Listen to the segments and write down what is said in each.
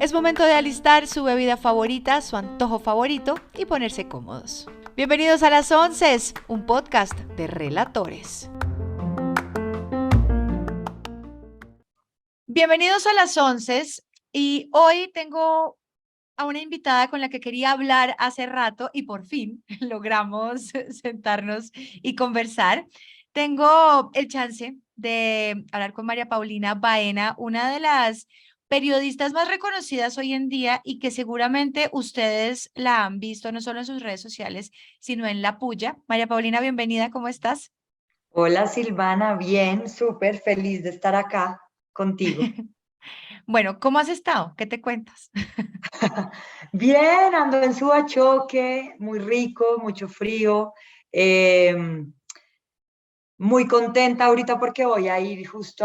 Es momento de alistar su bebida favorita, su antojo favorito y ponerse cómodos. Bienvenidos a Las Onces, un podcast de relatores. Bienvenidos a Las Onces y hoy tengo a una invitada con la que quería hablar hace rato y por fin logramos sentarnos y conversar. Tengo el chance de hablar con María Paulina Baena, una de las periodistas más reconocidas hoy en día y que seguramente ustedes la han visto no solo en sus redes sociales, sino en La Puya. María Paulina, bienvenida, ¿cómo estás? Hola Silvana, bien, súper feliz de estar acá contigo. Bueno, ¿cómo has estado? ¿Qué te cuentas? Bien, ando en Subachoque, muy rico, mucho frío, eh, muy contenta ahorita porque voy a ir justo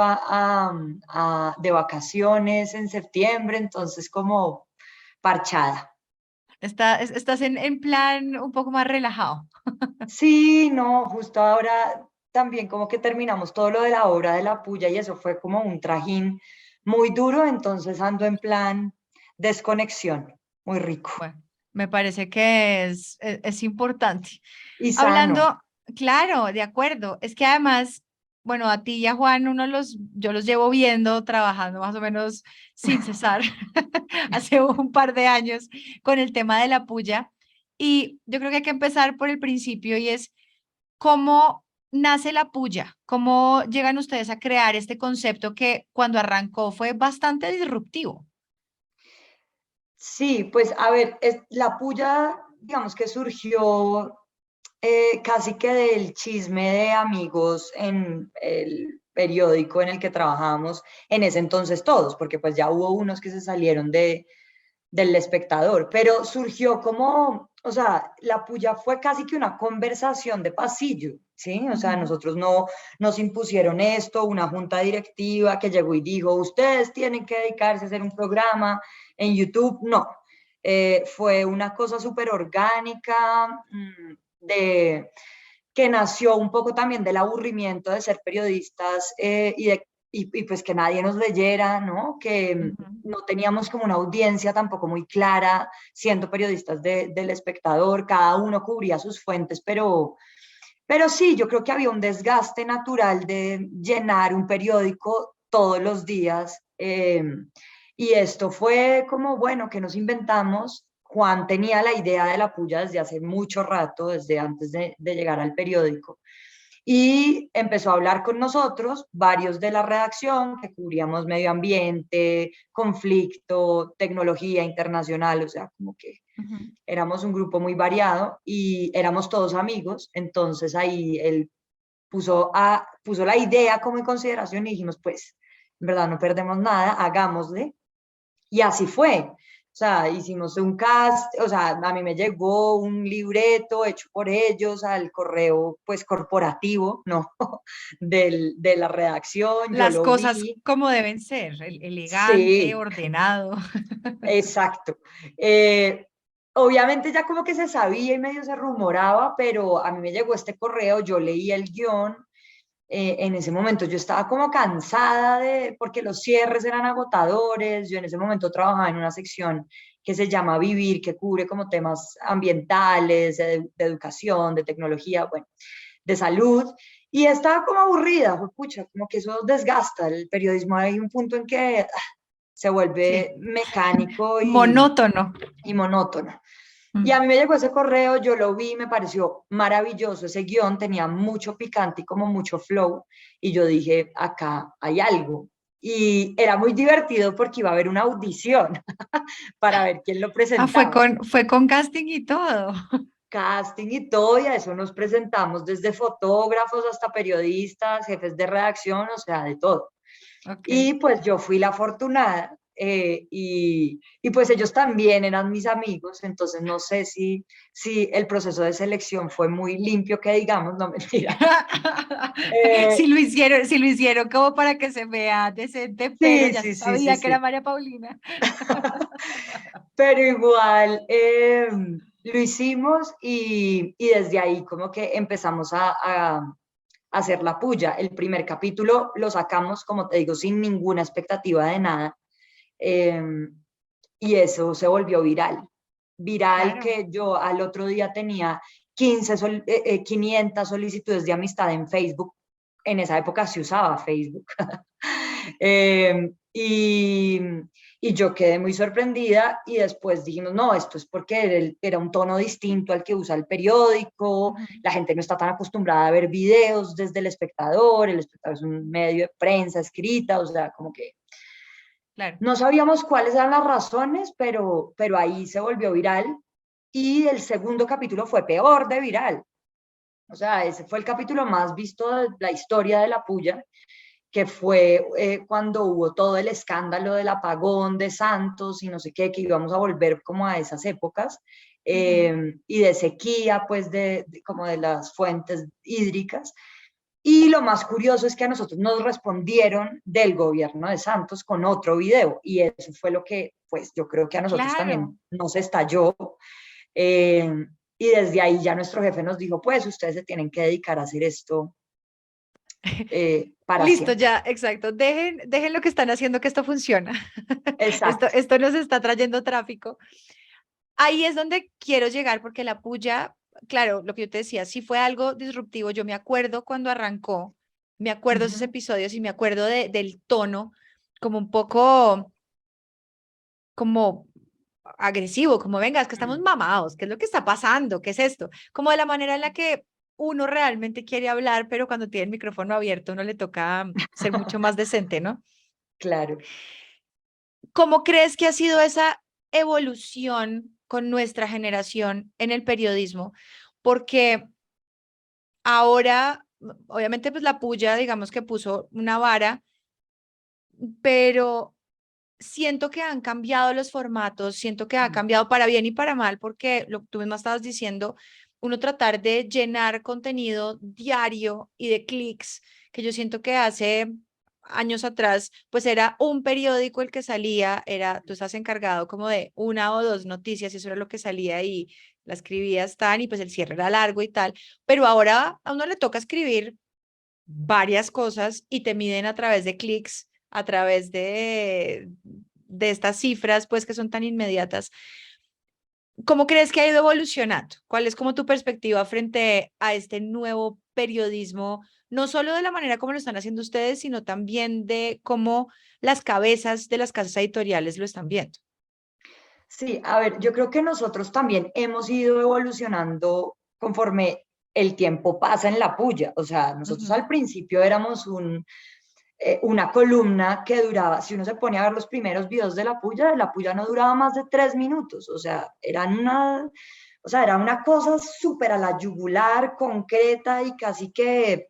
de vacaciones en septiembre, entonces como parchada. Estás en plan un poco más relajado. Sí, no, justo ahora también como que terminamos todo lo de la obra de la puya y eso fue como un trajín muy duro, entonces ando en plan desconexión, muy rico Bueno, me parece que es importante. y sano. Hablando, claro, de acuerdo. Es que además, bueno, a ti y a Juan, yo los llevo viendo, trabajando más o menos sin cesar hace un par de años con el tema de la puya. Y yo creo que hay que empezar por el principio y es cómo nace la puya, cómo llegan ustedes a crear este concepto que cuando arrancó fue bastante disruptivo. Sí, pues a ver, la puya, digamos que surgió casi que del chisme de amigos en el periódico en el que trabajábamos en ese entonces todos, porque pues ya hubo unos que se salieron del espectador, pero surgió como, o sea, la puya fue casi que una conversación de pasillo, ¿sí? O sea, Ujú. nosotros no nos impusieron esto, una junta directiva que llegó y dijo, ustedes tienen que dedicarse a hacer un programa en YouTube, no. Fue una cosa súper orgánica, de que nació un poco también del aburrimiento de ser periodistas y pues que nadie nos leyera, ¿no? Que Ujú. no teníamos como una audiencia tampoco muy clara, siendo periodistas del espectador, cada uno cubría sus fuentes, pero sí, yo creo que había un desgaste natural de llenar un periódico todos los días. Y esto fue como, bueno, que nos inventamos. Juan tenía la idea de la puya desde hace mucho rato, desde antes de llegar al periódico y empezó a hablar con nosotros, varios de la redacción, que cubríamos medio ambiente, conflicto, tecnología internacional, o sea, como que Ujú. éramos un grupo muy variado y éramos todos amigos, entonces ahí él puso la idea como en consideración y dijimos, pues, en verdad no perdemos nada, hagámosle, y así fue. O sea, hicimos un cast, o sea, a mí me llegó un libreto hecho por ellos al correo, pues, corporativo, ¿no? De la redacción, yo Las lo cosas vi. como deben ser, elegante, Sí, ordenado. exacto. Eh, Obviamente ya como que se sabía y medio se rumoraba, pero a mí me llegó este correo, yo leí el guión. En ese momento yo estaba como cansada porque los cierres eran agotadores. Yo en ese momento trabajaba en una sección que se llama Vivir, que cubre como temas ambientales, de educación, de tecnología, bueno, de salud. Y estaba como aburrida, fue pucha, como que eso desgasta el periodismo. Hay un punto en que se Sí, vuelve mecánico monótono. y monótono. Y a Mm. mí me llegó ese correo, yo lo vi, me pareció maravilloso ese guión, tenía mucho picante y como mucho flow, y yo dije, acá hay algo. Y era muy divertido porque iba a haber una audición para ver quién lo Ah, presentaba. fue con casting y todo. Casting y todo, y a eso nos presentamos desde fotógrafos hasta periodistas, jefes de redacción, o sea, de todo. Ok. Y pues yo fui la afortunada y pues ellos también eran mis amigos, entonces no sé si el proceso de selección fue muy limpio, que digamos, no mentira. Eh, Si lo hicieron como para que se vea decente, pero sí, ya se sí, sí, sí, sabía que era sí. María Paulina. Pero igual lo hicimos y desde ahí como que empezamos a hacer la puya. El primer capítulo lo sacamos, como te digo, sin ninguna expectativa de nada. eh, y eso se volvió viral. Viral Claro. que yo al otro día tenía 500 solicitudes de amistad en Facebook. En esa época se usaba Facebook. Y, y yo quedé muy sorprendida y después dijimos, no, esto es porque era un tono distinto al que usa el periódico, Ujú. la gente no está tan acostumbrada a ver videos desde el espectador es un medio de prensa escrita, o sea, como que Claro. no sabíamos cuáles eran las razones, pero ahí se volvió viral y el segundo capítulo fue peor de viral. O sea, ese fue el capítulo más visto de la historia de la puya, que fue cuando hubo todo el escándalo del apagón de Santos y no sé qué, que íbamos a volver como a esas épocas, Ujú. y de sequía, pues como de las fuentes hídricas. Y lo más curioso es que a nosotros nos respondieron del gobierno de Santos con otro video y eso fue lo que, pues yo creo que a nosotros Claro. también nos estalló. eh, y desde ahí ya nuestro jefe nos dijo, pues ustedes se tienen que dedicar a hacer esto para Listo, siempre. ya, exacto. Dejen lo que están haciendo, que esto funciona. Exacto. Esto nos está trayendo tráfico. Ahí es donde quiero llegar porque la puya, claro, lo que yo te decía, sí fue algo disruptivo. Yo me acuerdo cuando arrancó, me acuerdo de esos Ujú. episodios y me acuerdo del tono como un poco como agresivo, como venga, es que estamos mamados, ¿qué es lo que está pasando? ¿Qué es esto? Como de la manera en la que uno realmente quiere hablar, pero cuando tiene el micrófono abierto, uno le toca ser mucho más decente, ¿no? Claro. ¿Cómo crees que ha sido esa evolución con nuestra generación en el periodismo? Porque ahora, obviamente, pues la puya, digamos que puso una vara, pero siento que han cambiado los formatos, siento que ha cambiado para bien y para mal, porque lo que tú misma estabas diciendo, uno tratar de llenar contenido diario y de clics, que yo siento que hace años atrás, pues era un periódico el que salía, era, tú estás encargado como de una o dos noticias y eso era lo que salía y la escribías tan y pues el cierre era largo y tal, pero ahora a uno le toca escribir varias cosas y te miden a través de clics, a través de estas cifras, pues que son tan inmediatas. ¿Cómo crees que ha ido evolucionando? ¿Cuál es como tu perspectiva frente a este nuevo periodismo, no solo de la manera como lo están haciendo ustedes, sino también de cómo las cabezas de las casas editoriales lo están viendo? Sí, a ver, yo creo que nosotros también hemos ido evolucionando conforme el tiempo pasa en la puya. O sea, nosotros Ujú. al principio éramos una columna que duraba, si uno se pone a ver los primeros videos de la puya no duraba más de 3 minutos. O sea, era una cosa súper a la yugular, concreta y casi que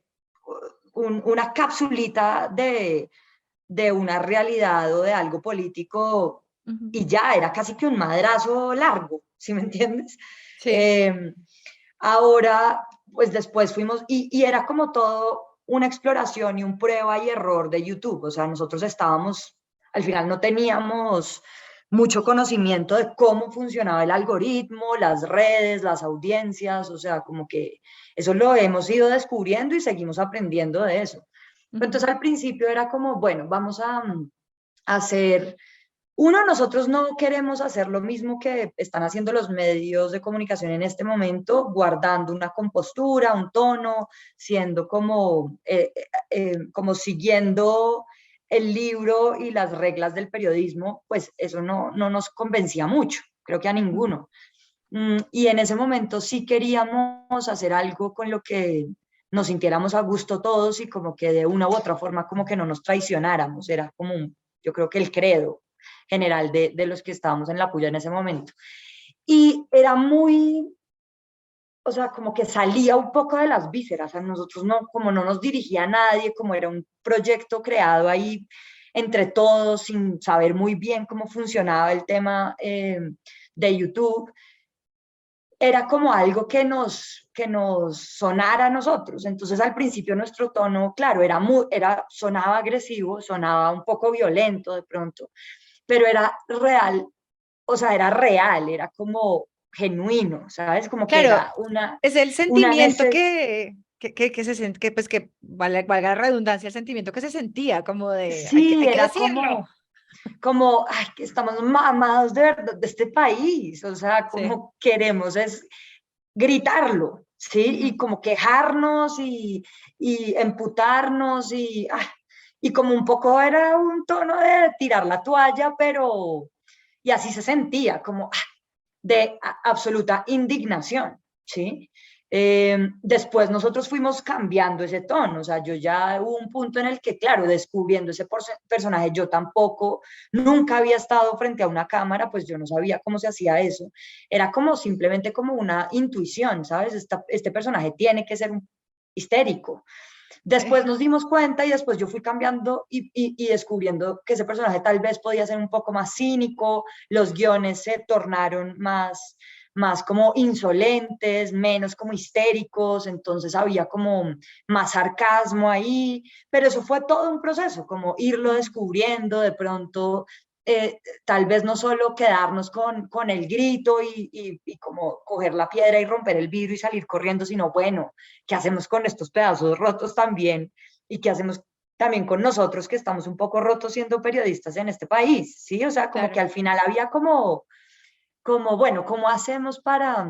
una capsulita de una realidad o de algo político Ujú. y ya, era casi que un madrazo largo, ¿sí me entiendes? Sí. Eh, ahora, pues después fuimos, y era como todo una exploración y un prueba y error de YouTube, o sea, nosotros estábamos, al final no teníamos mucho conocimiento de cómo funcionaba el algoritmo, las redes, las audiencias, o sea, como que eso lo hemos ido descubriendo y seguimos aprendiendo de eso. Ujú. Entonces al principio era como, bueno, vamos a hacer, uno, nosotros no queremos hacer lo mismo que están haciendo los medios de comunicación en este momento, guardando una compostura, un tono, siendo como siguiendo el libro y las reglas del periodismo, pues eso no nos convencía mucho, creo que a Ujú. ninguno. Y en ese momento sí queríamos hacer algo con lo que nos sintiéramos a gusto todos y como que de una u otra forma como que no nos traicionáramos, era como yo creo que el credo general de los que estábamos en la puya en ese momento. Y era muy, o sea, como que salía un poco de las vísceras, a nosotros no, como no nos dirigía a nadie, como era un proyecto creado ahí entre todos sin saber muy bien cómo funcionaba el tema de YouTube, era como algo que nos sonara a nosotros. Entonces al principio nuestro tono, claro, sonaba agresivo, sonaba un poco violento de pronto, pero era real, o sea, era real, era como genuino, ¿sabes? Como que Claro, era una, es el una sentimiento necesidad. que se siente, que pues que valga la redundancia, el sentimiento que se sentía, como de, Sí, hay que era decirlo. como, ay, que estamos mamados de verdad de este país, o sea, Sí. como queremos es gritarlo, ¿sí? Ujú. Y como quejarnos y emputarnos y como un poco era un tono de tirar la toalla, pero, y así se sentía, como de absoluta indignación, ¿sí? Después nosotros fuimos cambiando ese tono, o sea, yo ya hubo un punto en el que, claro, descubriendo ese personaje, yo tampoco, nunca había estado frente a una cámara, pues yo no sabía cómo se hacía eso, era como simplemente como una intuición, ¿sabes? Este personaje tiene que ser un histérico. Después Sí. nos dimos cuenta y después yo fui cambiando y descubriendo que ese personaje tal vez podía ser un poco más cínico, los guiones se tornaron más como insolentes, menos como histéricos, entonces había como más sarcasmo ahí, pero eso fue todo un proceso, como irlo Ujú. descubriendo, de pronto tal vez no solo quedarnos con el grito y como coger la piedra y romper el vidrio y salir corriendo, sino bueno, ¿qué hacemos con estos pedazos rotos también? ¿Y qué hacemos también con nosotros que estamos un poco rotos siendo periodistas en este país? ¿Sí? O sea, como que Claro. al final había como bueno, ¿cómo hacemos para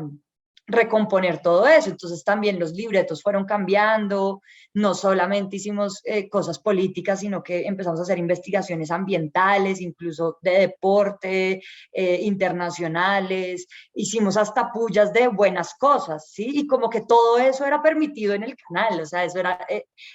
recomponer todo eso? Entonces también los libretos fueron cambiando, no solamente hicimos cosas políticas, sino que empezamos a hacer investigaciones ambientales, incluso de deporte, internacionales, hicimos hasta pullas de buenas cosas, ¿sí? Y como que todo eso era permitido en el canal, o sea, eso era,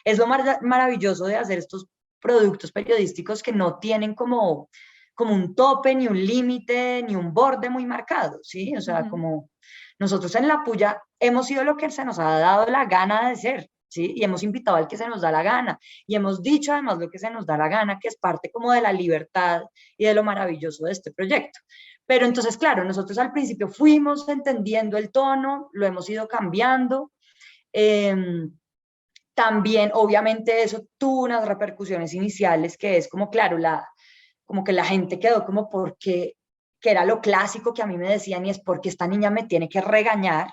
es lo maravilloso de hacer estos productos periodísticos que no tienen como un tope, ni un límite, ni un borde muy marcado, ¿sí? O sea, Ujú. como nosotros en la puya hemos sido lo que se nos ha dado la gana de ser, ¿sí? Y hemos invitado al que se nos da la gana, y hemos dicho además lo que se nos da la gana, que es parte como de la libertad y de lo maravilloso de este proyecto. Pero entonces, claro, nosotros al principio fuimos entendiendo el tono, lo hemos ido cambiando. Eh, También, obviamente, eso tuvo unas repercusiones iniciales, que es como, claro, como que la gente quedó como porque, que era lo clásico que a mí me decían, y es porque esta niña me tiene que regañar,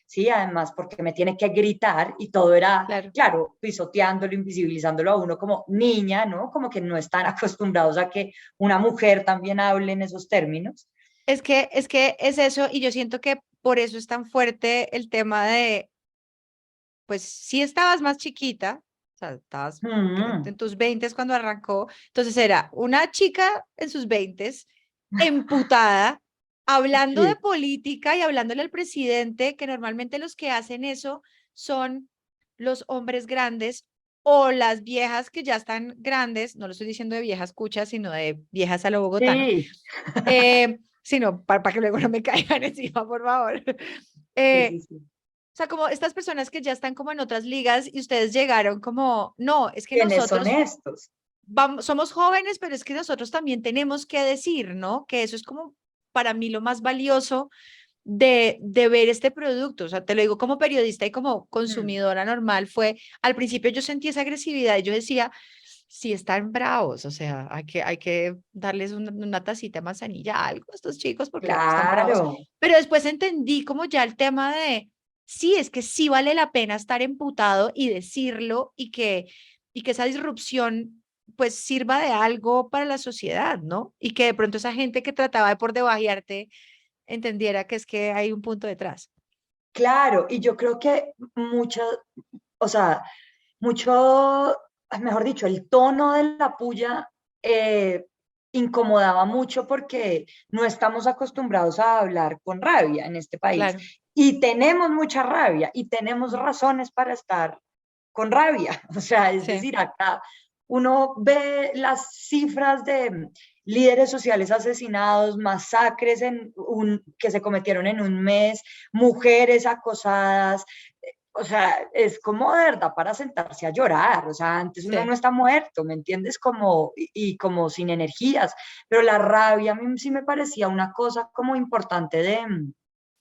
¿sí? Además, porque me tiene que gritar, y todo era, Claro. claro, pisoteándolo, invisibilizándolo a uno como niña, ¿no? Como que no están acostumbrados a que una mujer también hable en esos términos. Es que es eso, y yo siento que por eso es tan fuerte el tema de, pues si estabas más chiquita, o sea, estabas Mm, en tus veintes cuando arrancó, entonces era una chica en sus veintes, emputada, hablando de sí, política y hablándole al presidente, que normalmente los que hacen eso son los hombres grandes o las viejas que ya están grandes, no lo estoy diciendo de viejas cuchas, sino de viejas a lo bogotano, sí, sino para que luego no me caigan encima, por favor. sí, Eh, sí, sí. o sea, como estas personas que ya están como en otras ligas y ustedes llegaron como, no, es que ¿Quiénes son nosotros estos? vamos, somos jóvenes, pero es que nosotros también tenemos que decir, ¿no? Que eso es como para mí lo más valioso de ver este producto. O sea, te lo digo como periodista y como Mm, consumidora normal, fue, al principio yo sentí esa agresividad y yo decía, sí están bravos, o sea, hay que darles una tacita de manzanilla, algo a estos chicos porque están bravos. claro. Pero después entendí como ya el tema de, sí, es que sí vale la pena estar emputado y decirlo y que esa disrupción pues sirva de algo para la sociedad, ¿no? Y que de pronto esa gente que trataba de por debajearte entendiera que es que hay un punto detrás. Claro, y yo creo que mucho, o sea, mucho, mejor dicho, el tono de la puya eh, incomodaba mucho porque no estamos acostumbrados a hablar con rabia en este país. Claro. Y tenemos mucha rabia y tenemos Ujú. razones para estar con rabia. O sea, es Sí. decir, acá uno ve las cifras de líderes sociales asesinados, masacres que se cometieron en un mes, mujeres acosadas, o sea, es como de verdad para sentarse a llorar, o sea, antes uno no Sí. está muerto, ¿me entiendes? Como, y como sin energías, pero la rabia a mí sí me parecía una cosa como importante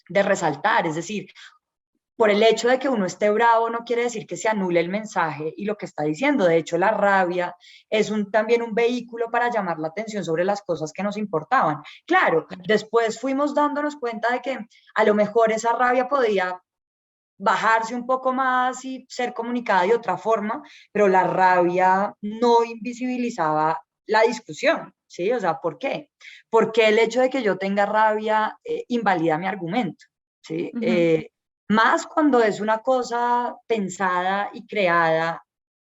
de resaltar, es decir, por el hecho de que uno esté bravo no quiere decir que se anule el mensaje y lo que está diciendo. De hecho, la rabia es también un vehículo para llamar la atención sobre las cosas que nos importaban. Claro, Claro. después fuimos dándonos cuenta de que a lo mejor esa rabia podía bajarse un poco más y ser comunicada de otra forma, pero la rabia no invisibilizaba la discusión, ¿sí? O sea, ¿por qué? Porque el hecho de que yo tenga rabia invalida mi argumento, ¿sí? Ujú. Más cuando es una cosa pensada y creada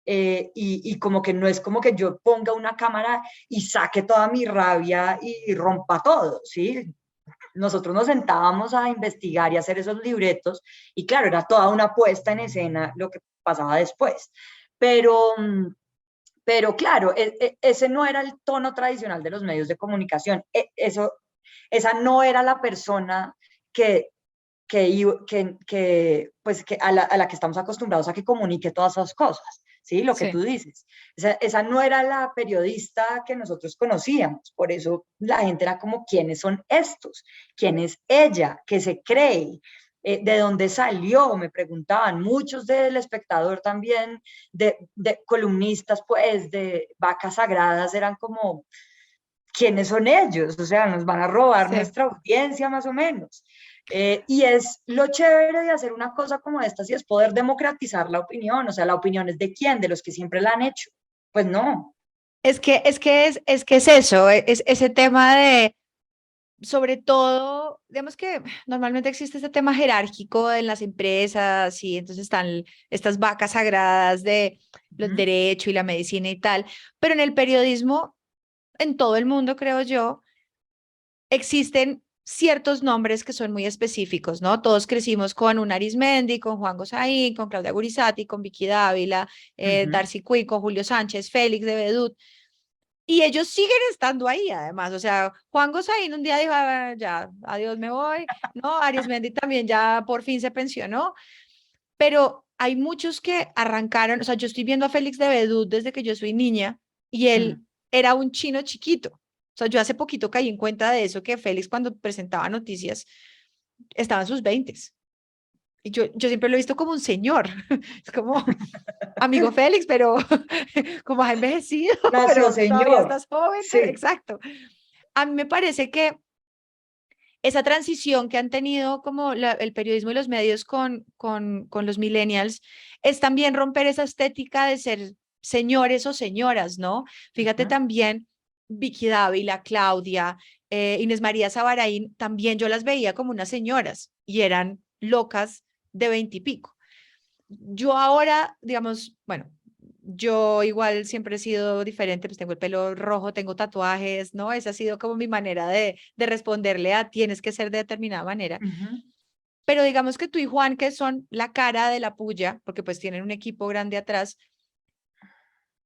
y como que no es como que yo ponga una cámara y saque toda mi rabia y rompa todo, ¿sí? Nosotros nos sentábamos a investigar y hacer esos libretos y claro, era toda una puesta en escena lo que pasaba después. Pero, pero claro, ese no era el tono tradicional de los medios de comunicación. Esa no era la persona que, pues, a la que estamos acostumbrados a que comunique todas esas cosas, ¿sí? Lo que Sí. tú dices. Esa no era la periodista que nosotros conocíamos, por eso la gente era como, ¿quiénes son estos? ¿Quién es ella? ¿Qué se cree? ¿De dónde salió? Me preguntaban muchos del espectador también, de columnistas, pues, de vacas sagradas, eran como, ¿quiénes son ellos? O sea, nos van a robar Sí. nuestra audiencia más o menos. Y es lo chévere de hacer una cosa como esta, si es poder democratizar la opinión, o sea, la opinión es de quién, de los que siempre la han hecho. Pues no. Es que es eso, es ese tema de, sobre todo, digamos que normalmente existe este tema jerárquico en las empresas y entonces están estas vacas sagradas de los Ujú, derechos y la medicina y tal, pero en el periodismo, en todo el mundo, creo yo, existen ciertos nombres que son muy específicos, ¿no? Todos crecimos con un Arismendi, con Juan Gosaín, con Claudia Gurizati, con Vicky Dávila, ujú. Darcy Quinn, con Julio Sánchez, Félix de Bedut, y ellos siguen estando ahí, además. O sea, Juan Gosaín un día dijo: "Ah, ya, adiós, me voy", ¿no? Arismendi también ya por fin se pensionó, pero hay muchos que arrancaron, o sea, yo estoy viendo a Félix de Bedut desde que yo soy niña y él Mm. era un chino chiquito. O sea, yo hace poquito caí en cuenta de eso, que Félix cuando presentaba noticias estaba en sus veintes. Y yo siempre lo he visto como un señor. Es como, amigo Félix, pero como ha envejecido, Nació pero todavía señor. estás joven, pero Sí. exacto. A mí me parece que esa transición que han tenido como el periodismo y los medios con los millennials es también romper esa estética de ser señores o señoras, ¿no? Fíjate Ujú. también Vicky Dávila, Claudia, Inés María Sabaraín, también yo las veía como unas señoras y eran locas de veintipico. Yo ahora, digamos, bueno, yo igual siempre he sido diferente, pues tengo el pelo rojo, tengo tatuajes, ¿no? Esa ha sido como mi manera de responderle a tienes que ser de determinada manera. Ujú. Pero digamos que tú y Juan, que son la cara de la puya, porque pues tienen un equipo grande atrás,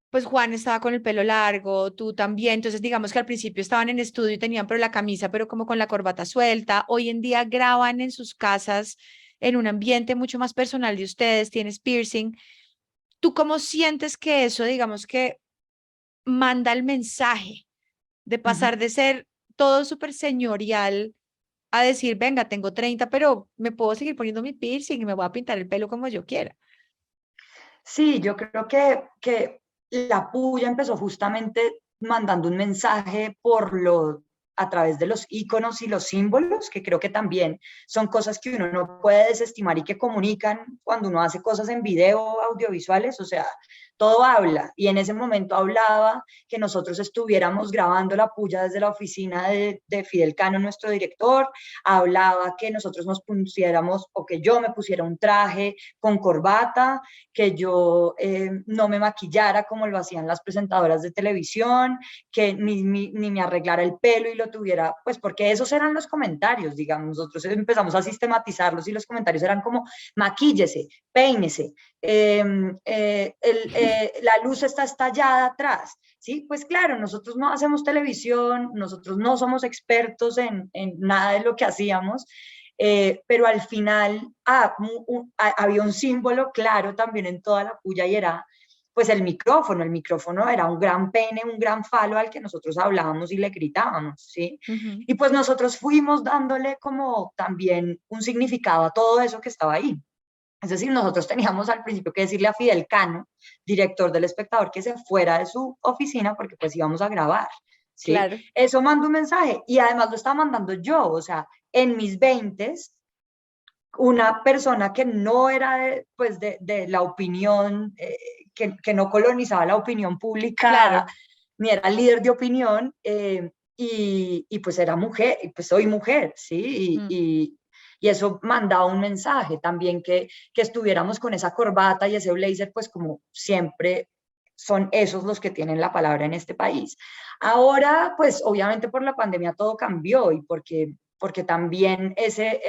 pues Juan estaba con el pelo largo, tú también, entonces digamos que al principio estaban en estudio y tenían pero la camisa, pero como con la corbata suelta. Hoy en día graban en sus casas en un ambiente mucho más personal de ustedes, tienes piercing. ¿Tú cómo sientes que eso, digamos que manda el mensaje de Ujú. pasar de ser todo súper señorial a decir, venga, tengo 30 pero me puedo seguir poniendo mi piercing y me voy a pintar el pelo como yo quiera? Sí, yo creo que la puya empezó justamente mandando un mensaje a través de los iconos y los símbolos, que creo que también son cosas que uno no puede desestimar y que comunican cuando uno hace cosas en video, audiovisuales, o sea, todo habla. Y en ese momento hablaba que nosotros estuviéramos grabando la puya desde la oficina de Fidel Cano, nuestro director, hablaba que nosotros nos pusiéramos o que yo me pusiera un traje con corbata, que yo no me maquillara como lo hacían las presentadoras de televisión, que ni me arreglara el pelo y lo tuviera, pues porque esos eran los comentarios, digamos, nosotros empezamos a sistematizarlos y los comentarios eran como, maquíllese, peínese, la luz está estallada atrás, ¿sí? Pues claro, nosotros no hacemos televisión, nosotros no somos expertos en nada de lo que hacíamos, pero al final había un símbolo claro también en toda la puya y era pues el micrófono era un gran pene, un gran falo al que nosotros hablábamos y le gritábamos, ¿sí? Ujú. Y pues nosotros fuimos dándole como también un significado a todo eso que estaba ahí. Es decir, nosotros teníamos al principio que decirle a Fidel Cano, director del Espectador, que se fuera de su oficina porque pues íbamos a grabar, ¿sí? Claro. Eso mandó un mensaje y además lo estaba mandando yo, o sea, en mis veintes una persona que no era pues de la opinión, que no colonizaba la opinión pública, Claro. ni era líder de opinión, y pues era mujer, y pues soy mujer, ¿sí? Mm. Y eso mandaba un mensaje también que estuviéramos con esa corbata y ese blazer, pues como siempre son esos los que tienen la palabra en este país. Ahora, pues obviamente por la pandemia todo cambió y porque también ese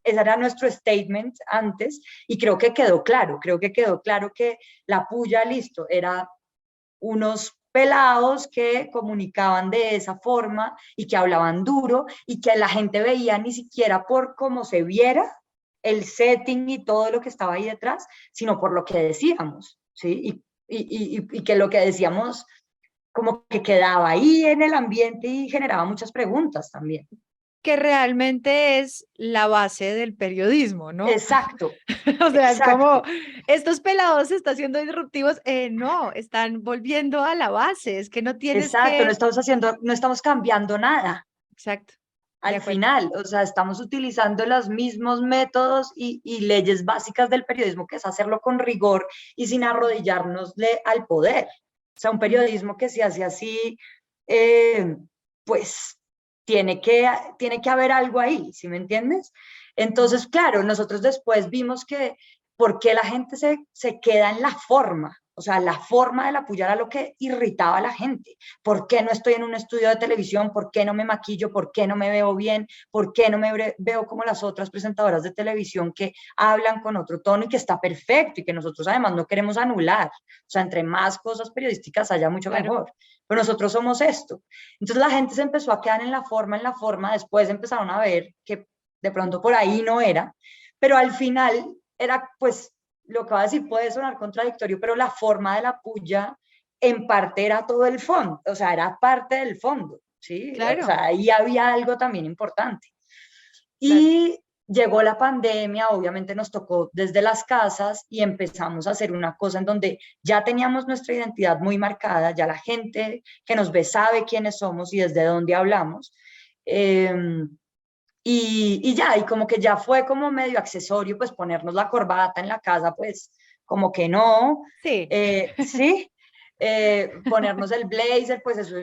era nuestro statement antes y creo que quedó claro que la puya, listo, era unos pelados que comunicaban de esa forma y que hablaban duro y que la gente veía ni siquiera por cómo se viera el setting y todo lo que estaba ahí detrás, sino por lo que decíamos, ¿sí? Y que lo que decíamos como que quedaba ahí en el ambiente y generaba muchas preguntas también. Que realmente es la base del periodismo, ¿no? Exacto, O sea, es como, exacto, estos pelados se están haciendo disruptivos. No, están volviendo a la base. Es que no tienes exacto, que... no estamos cambiando nada. Exacto, de Al acuerdo. final, o sea, estamos utilizando los mismos métodos y leyes básicas del periodismo, que es hacerlo con rigor y sin arrodillárnosle al poder. O sea, un Mm. periodismo que se hace así, eh, pues tiene que haber algo ahí, ¿sí me entiendes? Mm. Entonces, claro, nosotros después vimos que por qué la gente se queda en la forma, o sea, la forma de la puya era lo que irritaba a la gente. ¿Por qué no estoy en un estudio de televisión? ¿Por qué no me maquillo? ¿Por qué no me veo bien? ¿Por qué no me veo como las otras presentadoras de televisión que hablan con otro tono y que está perfecto y que nosotros además no queremos anular? O sea, entre más cosas periodísticas haya, mucho Claro. mejor. Pero nosotros somos esto. Entonces la gente se empezó a quedar en la forma, después empezaron a ver que de pronto por ahí no era, pero al final era pues lo que va a decir puede sonar contradictorio, pero la forma de la puya en parte era todo el fondo, o sea, era parte del fondo, ¿sí? O Claro, sea, ahí había algo también importante. claro. Y llegó la pandemia, obviamente nos tocó desde las casas y empezamos a hacer una cosa en donde ya teníamos nuestra identidad muy marcada, ya la gente que nos ve sabe quiénes somos y desde dónde hablamos. Eh, y ya, y como que ya fue como medio accesorio, pues ponernos la corbata en la casa, pues como que no, Sí. sí, ponernos el blazer, pues eso,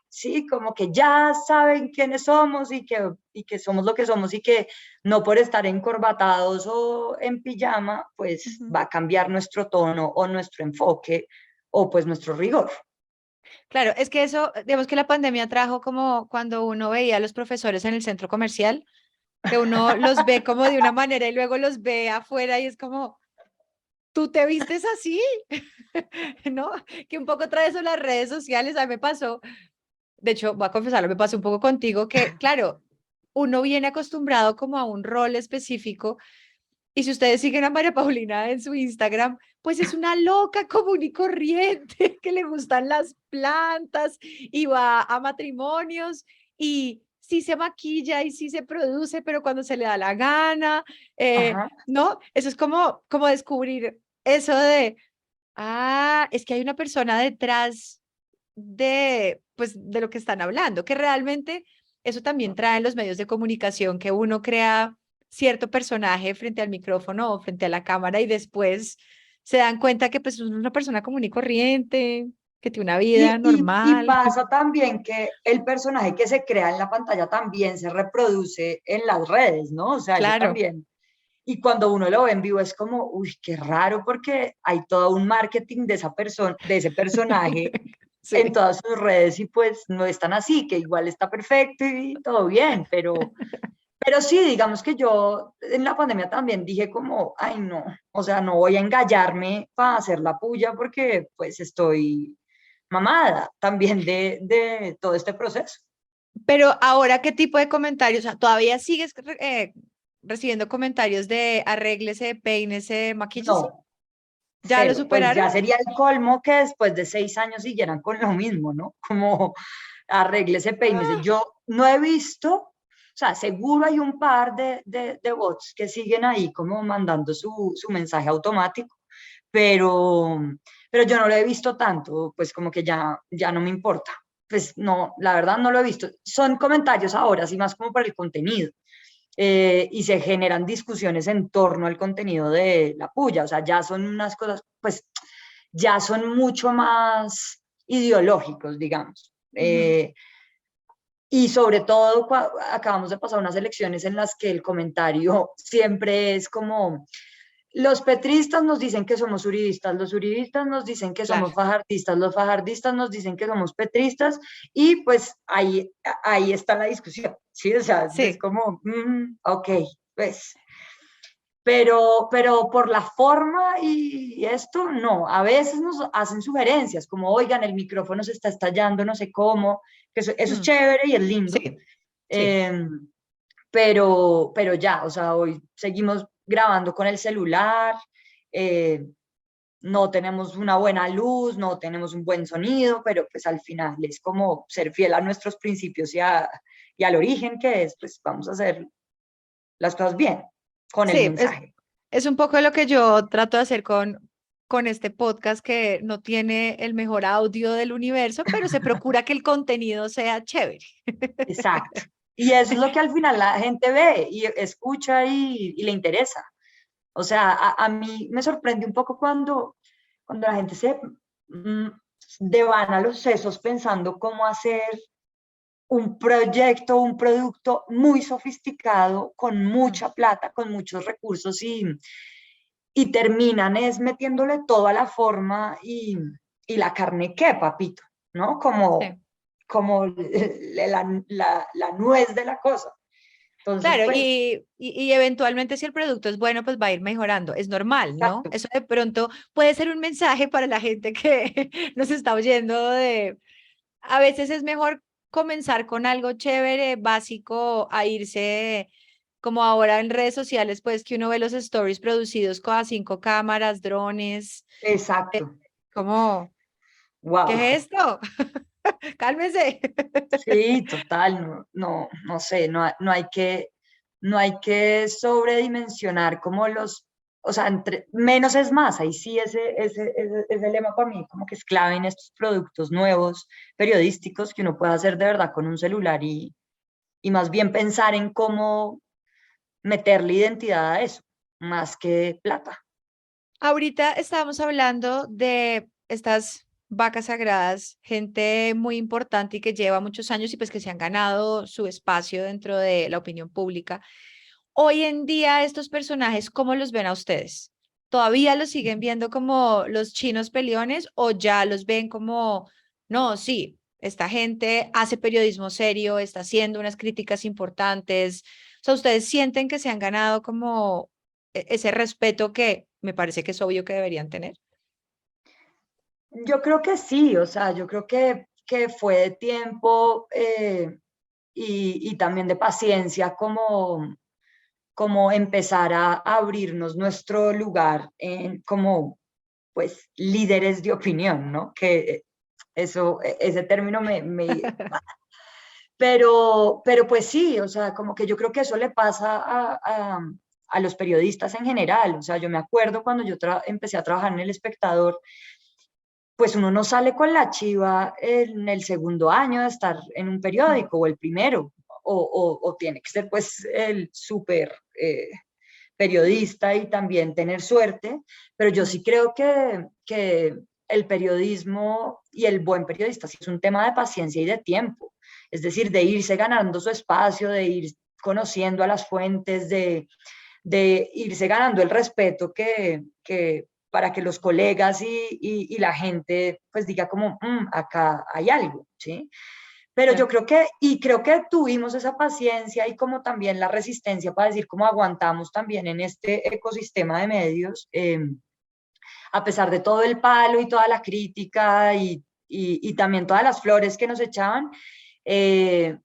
sí, como que ya saben quiénes somos y que somos lo que somos y que no por estar encorbatados o en pijama, pues Ujú. va a cambiar nuestro tono o nuestro enfoque o pues nuestro rigor. Claro, es que eso, digamos que la pandemia trajo como cuando uno veía a los profesores en el centro comercial, que uno los ve como de una manera y luego los ve afuera y es como, ¿tú te vistes así? ¿No? Que un poco trae eso las redes sociales, a mí me pasó, de hecho, voy a confesarlo, me pasó un poco contigo que, claro, uno viene acostumbrado como a un rol específico y si ustedes siguen a María Paulina en su Instagram, pues es una loca común y corriente que le gustan las plantas y va a matrimonios y sí se maquilla y sí se produce, pero cuando se le da la gana, Ajá, ¿no? Eso es como descubrir eso de, ah, es que hay una persona detrás de, pues, de lo que están hablando, que realmente eso también trae en los medios de comunicación, que uno crea cierto personaje frente al micrófono o frente a la cámara y después se dan cuenta que pues es una persona común y corriente, que tiene una vida y normal. pasa también que el personaje que se crea en la pantalla también se reproduce en las redes, ¿no? O sea, eso Claro, también. Y cuando uno lo ve en vivo es como, uy, qué raro, porque hay todo un marketing de esa persona, de ese personaje en sí. todas sus redes y pues no es tan así, que igual está perfecto y todo bien, pero sí, digamos que yo en la pandemia también dije como, ay no, o sea, no voy a engallarme para hacer la puya porque pues estoy mamada también de todo este proceso. Pero ahora, ¿qué tipo de comentarios? O sea, ¿todavía sigues recibiendo comentarios de arréglese, peínese, maquíllese? No, ¿Ya lo cero, pues superaron? ya sería el colmo que después de 6 años siguieran con lo mismo, ¿no? Como arréglese, peínese. Ah, Yo no he visto, o sea, seguro hay un par de bots que siguen ahí como mandando su mensaje automático, pero, pero yo no lo he visto tanto, pues como que ya no me importa. Pues no, la verdad no lo he visto. Son comentarios ahora, así más como por el contenido. y se generan discusiones en torno al contenido de la puya. O sea, ya son unas cosas, pues ya son mucho más ideológicos, digamos. Ujú. Y sobre todo, acabamos de pasar unas elecciones en las que el comentario siempre es como, los petristas nos dicen que somos uribistas, los uribistas nos dicen que Claro. somos fajardistas, los fajardistas nos dicen que somos petristas, y pues ahí está la discusión, ¿sí? O sea, es Sí, como, ok, pues, pero por la forma y esto, no, a veces nos hacen sugerencias, como, oigan, el micrófono se está estallando, no sé cómo, que eso es mm, chévere y es lindo, sí, sí. em, pero ya, o sea, hoy seguimos grabando con el celular, eh, no tenemos una buena luz, no tenemos un buen sonido, pero pues al final es como ser fiel a nuestros principios y al origen que es, pues vamos a hacer las cosas bien con el Sí, mensaje. es un poco lo que yo trato de hacer con este podcast que no tiene el mejor audio del universo, pero se procura que el contenido sea chévere. Exacto. Y eso es lo que al final la gente ve y escucha y le interesa. O sea, a mí me sorprende un poco cuando la gente se mm, devana los sesos pensando cómo hacer un proyecto, un producto muy sofisticado, con Mm, mucha plata, con muchos recursos y terminan es metiéndole toda la forma y la carne que, papito, ¿no? Como, sí. como la nuez de la cosa. Entonces, Claro, pues, y eventualmente si el producto es bueno, pues va a ir mejorando. Es normal, ¿no? exacto. Eso de pronto puede ser un mensaje para la gente que nos está oyendo de, a veces es mejor comenzar con algo chévere, básico, a irse como ahora en redes sociales, pues que uno ve los stories producidos con a 5 cámaras, drones, Exacto. como, Wow. ¿qué es esto? Cálmese. Sí, total, no sé, no hay que sobredimensionar como o sea, menos es más, ahí sí ese lema para mí como que es clave en estos productos nuevos periodísticos que uno puede hacer de verdad con un celular y más bien pensar en cómo meterle identidad a eso, más que plata. Ahorita estábamos hablando de estas vacas sagradas, gente muy importante y que lleva muchos años y pues que se han ganado su espacio dentro de la opinión pública. Hoy en día, estos personajes, ¿cómo los ven a ustedes? ¿Todavía los siguen viendo como los chinos peleones o ya los ven como, no, sí, esta gente hace periodismo serio, está haciendo unas críticas importantes? O sea, ¿ustedes sienten que se han ganado como ese respeto que me parece que es obvio que deberían tener? Yo creo que sí, o sea, yo creo que fue de tiempo y también de paciencia como empezar a abrirnos nuestro lugar como pues líderes de opinión, ¿no? Que ese término pero pues sí, o sea, como que yo creo que eso le pasa a los periodistas en general, o sea, yo me acuerdo cuando yo empecé a trabajar en El Espectador, pues uno no sale con la chiva en el segundo año de estar en un Mm. periódico o el primero, o tiene que ser pues el súper periodista y también tener suerte, pero yo Mm. sí creo que el periodismo y el buen periodista sí es un tema de paciencia y de tiempo, es decir, de irse ganando su espacio, de ir conociendo a las fuentes, de irse ganando el respeto que para que los colegas y la gente pues diga como, acá hay algo, ¿sí? Pero yo Ya. creo que tuvimos esa paciencia y como también la resistencia para decir cómo aguantamos también en este ecosistema de medios, a pesar de todo el palo y toda la crítica y también todas las flores que nos echaban. eh,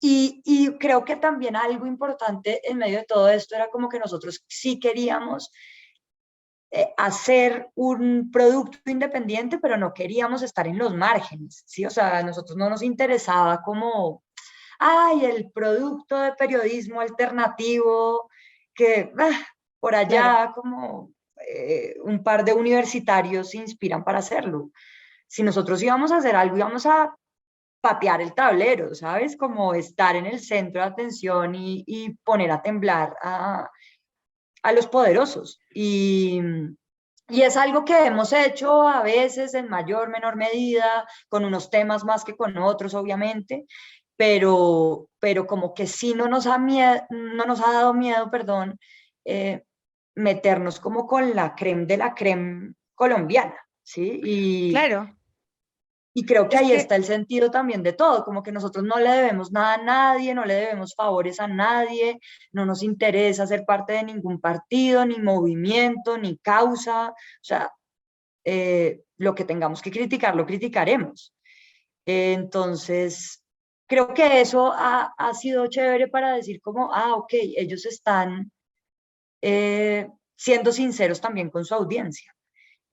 y creo que también algo importante en medio de todo esto era como que nosotros sí queríamos hacer un producto independiente, pero no queríamos estar en los márgenes, ¿sí? O sea, a nosotros no nos interesaba como, ay, el producto de periodismo alternativo, que por Claro. allá como un par de universitarios se inspiran para hacerlo. Si nosotros íbamos a hacer algo, íbamos patear el tablero, ¿sabes? Como estar en el centro de atención y poner a temblar a los poderosos. Y es algo que hemos hecho a veces en mayor, menor medida, con unos temas más que con otros, obviamente, pero como que sí no nos ha dado miedo, perdón, eh, meternos como con la creme de la creme colombiana, ¿sí? Claro, Y creo que es ahí que está el sentido también de todo, como que nosotros no le debemos nada a nadie, no le debemos favores a nadie, no nos interesa ser parte de ningún partido, ni movimiento, ni causa, o sea, lo que tengamos que criticar, lo criticaremos. Entonces, creo que eso ha sido chévere para decir como, ok, ellos están siendo sinceros también con su audiencia.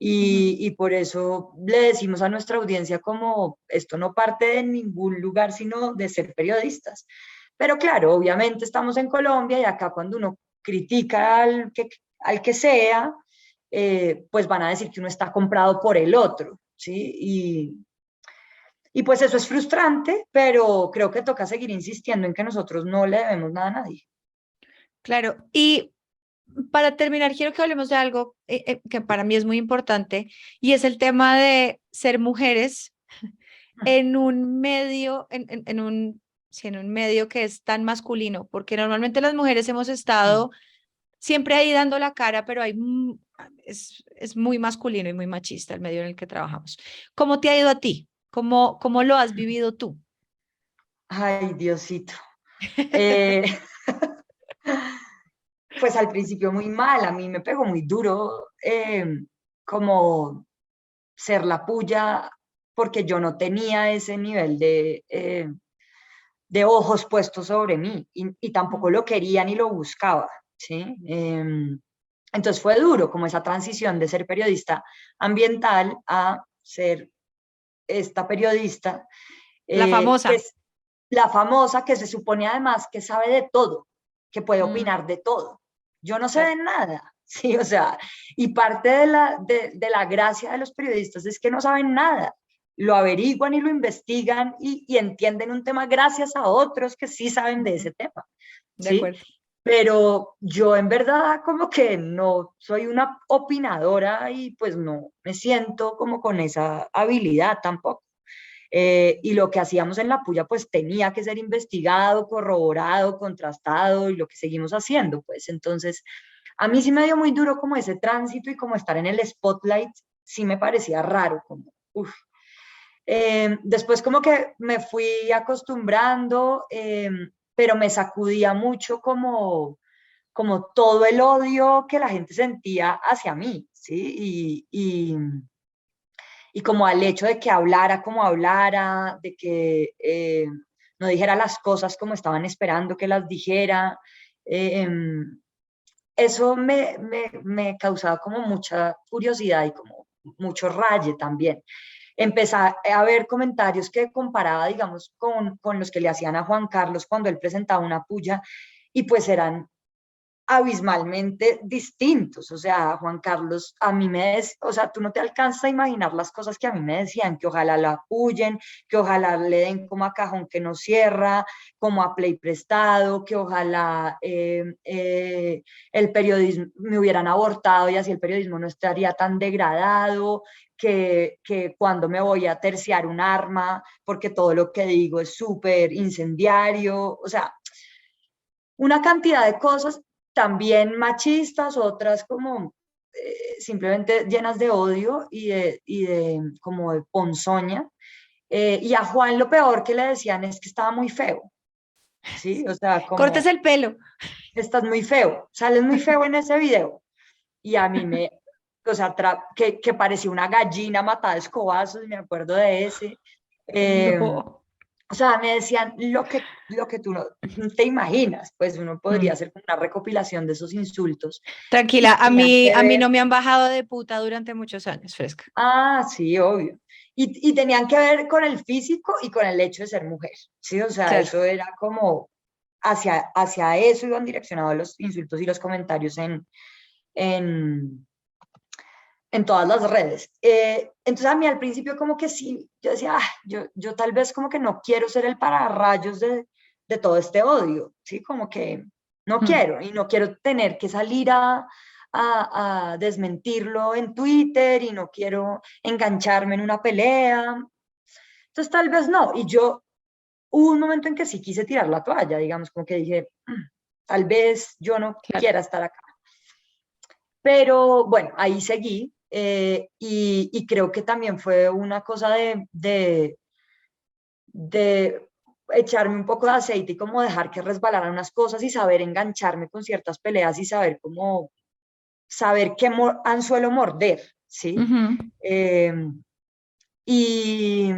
ujú, Y por eso le decimos a nuestra audiencia como esto no parte de ningún lugar, sino de ser periodistas. Pero claro, obviamente estamos en Colombia y acá cuando uno critica al que sea, pues van a decir que uno está comprado por el otro, ¿sí? Y pues eso es frustrante, pero creo que toca seguir insistiendo en que nosotros no le debemos nada a nadie. claro. Y para terminar, quiero que hablemos de algo que para mí es muy importante y es el tema de ser mujeres en un medio, en un, sí, en un medio que es tan masculino, porque normalmente las mujeres hemos estado siempre ahí dando la cara, pero es muy masculino y muy machista el medio en el que trabajamos. ¿Cómo te ha ido a ti? ¿Cómo lo has vivido tú? Ay, Diosito. Eh, pues al principio muy mal, a mí me pegó muy duro como ser la puya, porque yo no tenía ese nivel de ojos puestos sobre mí y tampoco Mm. lo quería ni lo buscaba, ¿sí? Entonces fue duro como esa transición de ser periodista ambiental a ser esta periodista La que famosa. es la famosa que se supone además que sabe de todo, que puede Mm, opinar de todo. Yo no sé claro, de nada, sí, o sea, y parte de la gracia de los periodistas es que no saben nada, lo averiguan y lo investigan y entienden un tema gracias a otros que sí saben de ujú, ese tema, de ¿sí? acuerdo. Pero yo en verdad como que no soy una opinadora y pues no me siento como con esa habilidad tampoco. Y lo que hacíamos en la puya pues tenía que ser investigado, corroborado, contrastado y lo que seguimos haciendo, pues entonces a mí sí me dio muy duro como ese tránsito y como estar en el spotlight, sí me parecía raro, como, uff. Después como que me fui acostumbrando, pero me sacudía mucho como todo el odio que la gente sentía hacia mí, ¿sí? Y como al hecho de que hablara como hablara, de que no dijera las cosas como estaban esperando que las dijera. eh, Eso me causaba como mucha curiosidad y como mucho raye también. Empecé a ver comentarios que comparaba, digamos, con los que le hacían a Juan Carlos cuando él presentaba una puya y pues eran abismalmente distintos. O sea, Juan Carlos, a mí o sea, tú no te alcanzas a imaginar las cosas que a mí me decían, que ojalá la apoyen, que ojalá le den como a cajón que no cierra, como a play prestado, que ojalá el periodismo me hubieran abortado y así el periodismo no estaría tan degradado, que cuando me voy a terciar un arma, porque todo lo que digo es súper incendiario, o sea, una cantidad de cosas también machistas, otras como simplemente llenas de odio y de como de ponzoña. Y a Juan lo peor que le decían es que estaba muy feo, ¿sí? O sea, Cortes como, el pelo. estás muy feo, sales muy feo en ese video. Y a mí o sea, que parecía una gallina matada a escobazos, me acuerdo de ese. Eh, No. o sea, me decían lo que tú no te imaginas, pues uno podría Mm. hacer como una recopilación de esos insultos y Tranquila, tenían que a mí ver, no me han bajado de puta durante muchos años, fresca. sí, obvio, y tenían que ver con el físico y con el hecho de ser mujer, sí, o sea, Claro. eso era como, hacia eso iban direccionados los insultos y los comentarios en, en todas las redes. Entonces a mí al principio como que sí, yo decía, yo tal vez como que no quiero ser el pararrayos de todo este odio, ¿sí? Como que no quiero y no quiero tener que salir a desmentirlo en Twitter y no quiero engancharme en una pelea. Entonces tal vez no. Y yo hubo un momento en que sí quise tirar la toalla, digamos, como que dije, tal vez yo no Claro. quiera estar acá. Pero bueno, ahí seguí y creo que también fue una cosa de echarme un poco de aceite y como dejar que resbalaran unas cosas y saber engancharme con ciertas peleas y saber cómo, saber qué anzuelo morder, ¿sí? Ujú. Eh, y,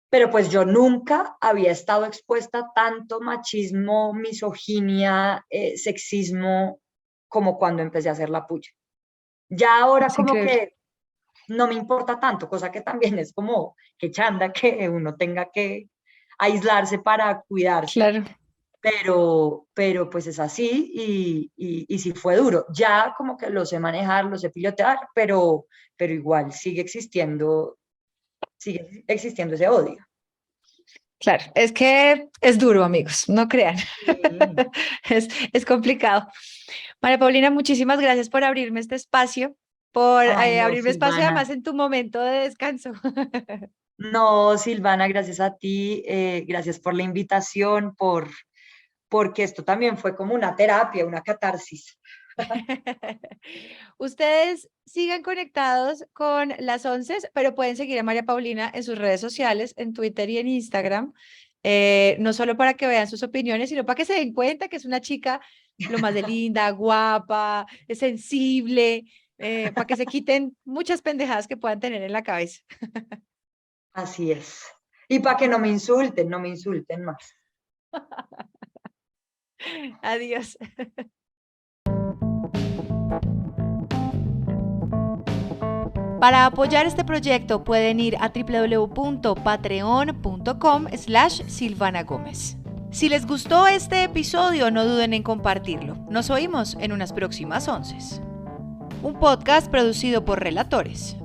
pero pues yo nunca había estado expuesta a tanto machismo, misoginia, sexismo como cuando empecé a hacer la puya. Ya ahora Es como increíble. que no me importa tanto, cosa que también es como que chanda que uno tenga que aislarse para cuidarse, Claro. pero pues es así y sí fue duro. Ya como que lo sé manejar, lo sé pilotear, pero igual sigue existiendo ese odio. Claro, es que es duro, amigos, no crean. Sí. Es complicado. María Paulina, muchísimas gracias por abrirme este espacio, por Ay, no, abrirme espacio además Silvana. en tu momento de descanso. No, Silvana, gracias a ti, gracias por la invitación, porque esto también fue como una terapia, una catarsis. Ustedes sigan conectados con las 11, pero pueden seguir a María Paulina en sus redes sociales, en Twitter y en Instagram, no solo para que vean sus opiniones, sino para que se den cuenta que es una chica lo más de linda, guapa, es sensible, para que se quiten muchas pendejadas que puedan tener en la cabeza. Así es. Y para que no me insulten más. Adiós. Para apoyar este proyecto pueden ir a www.patreon.com/Silvana Gómez. Si les gustó este episodio, no duden en compartirlo. Nos oímos en unas próximas 11. Un podcast producido por Relatores.